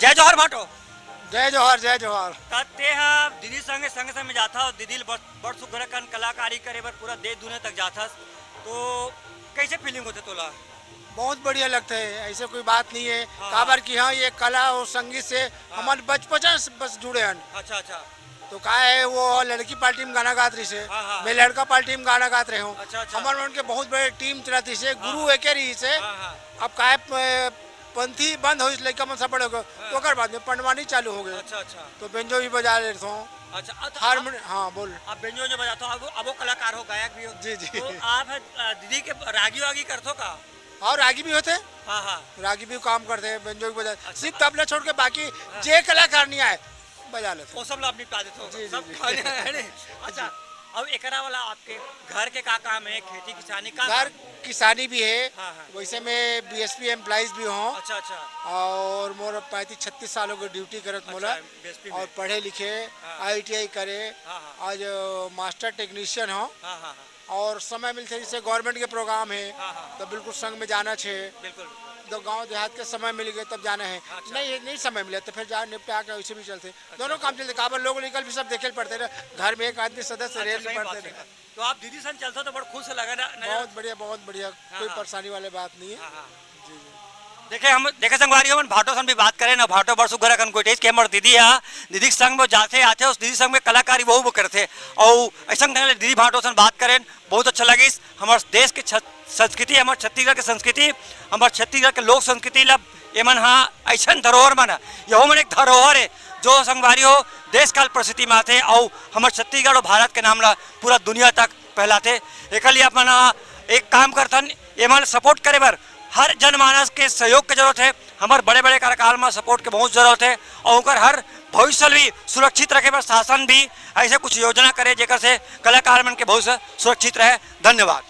जय जोहर भाटो। जय जोहर जय जोहर। ते हाँ दीदी संगे संग संग में जाथा और दीदी बड़ सुघर कन कलाकारी करे बर पूरा देश दुनिया तक जाथस, तो कैसे फीलिंग होते तोला? बहुत बढ़िया लगता है, ऐसे कोई बात नहीं है। हाँ। काबर की हाँ ये कला और संगीत से हमारे बचपन से बस जुड़े हैं। अच्छा अच्छा तो का है वो लड़की पार्टी में गाना गात रही से, हाँ, हाँ। मैं लड़का पार्टी में गाना गात रहे हूँ। अच्छा, अच्छा। हमारे उनके बहुत बड़े टीम चलाती से, गुरु एक रही से। हाँ, हाँ। अब का है पंथी बंद हो, लड़का मन सब बड़े हो गए, तो बाद में पंडवानी चालू हो गए। अच्छा अच्छा तो बेंजो भी बजा रहे थे। अच्छा हारमोनियम हाँ बोल। आप बेंजो जो बजाते हो, अब वो कलाकार हो, गायक भी हो। जी, जी। तो आप दीदी के रागी वागी करते हो का? और रागी भी होते, हाँ हाँ रागी भी काम करते हैं, बेंजो भी बजा। अच्छा। सिर्फ तबला छोड़ के बाकी जे कलाकार नहीं आए बजा लेते। वो सब आप निपटा देते हो? जी, जी, सब जी। खाने है नहीं? अच्छा, अब एकरा वाला आपके घर के का काम है? खेती किसानी का घर किसानी भी है। हाँ, हाँ। वैसे मैं बीएसपी एम्प्लॉइज भी हूँ। अच्छा अच्छा और मोर 35-36 सालों की ड्यूटी करत मोला। अच्छा, BSP में। और पढ़े लिखे हाँ। ITI करे। हाँ, हाँ। आज मास्टर टेक्नीशियन हूँ। हाँ हाँ और समय मिलते जैसे गवर्नमेंट के प्रोग्राम है हाँ, हाँ। तो बिल्कुल संग में जाना चाहिए। बिल्कुल तो गांव देहात के समय मिल गए तब जाना है। अच्छा। नहीं समय मिले तो फिर जा निपटा के वैसे भी चलते। दोनों काम चलते, काबर लोग निकल भी सब देखे पड़ते ना, घर में एक आदमी सदस्य अच्छा, रेल सही नहीं बात पड़ते है। ना। तो आप दीदी संग चलते हो तो बड़ा खुश लगा ना? बहुत बढ़िया बहुत बढ़िया, कोई हाँ। परेशानी वाली बात नहीं है। हाँ, हाँ। जी जी। देखे हम देखे संगवारी हम भाटो सन भी बात करें ना, भाटो बड़ सुघर कन कोई के हमर दीदी है, दीदी के संग में जाते आते उस दीदी संग में कलाकारी वो करते और ऐसा दीदी भाटो सन बात करें बहुत अच्छा लगी। हमारे देश के संस्कृति, हमारे छत्तीसगढ़ के संस्कृति, हमारे छत्तीसगढ़ के लोक संस्कृति लब एमन हाँ ऐसा धरोहर मन है, यहो मन एक धरोहर है जो संगवारी हो देश काल प्रसिद्धि में आते और हमारे छत्तीसगढ़ और भारत के नाम ला पूरा दुनिया तक फैलाते। एक लिए अपन एक काम करतन एमन सपोर्ट करे बर हर जनमानस के सहयोग की जरूरत है। हमारे बड़े बड़े कार्यकाल में सपोर्ट के बहुत जरूरत है और उनकर हर भविष्य भी सुरक्षित रखे पर शासन भी ऐसे कुछ योजना करे जेकर से कलाकार मन के भविष्य सुरक्षित रहे। धन्यवाद।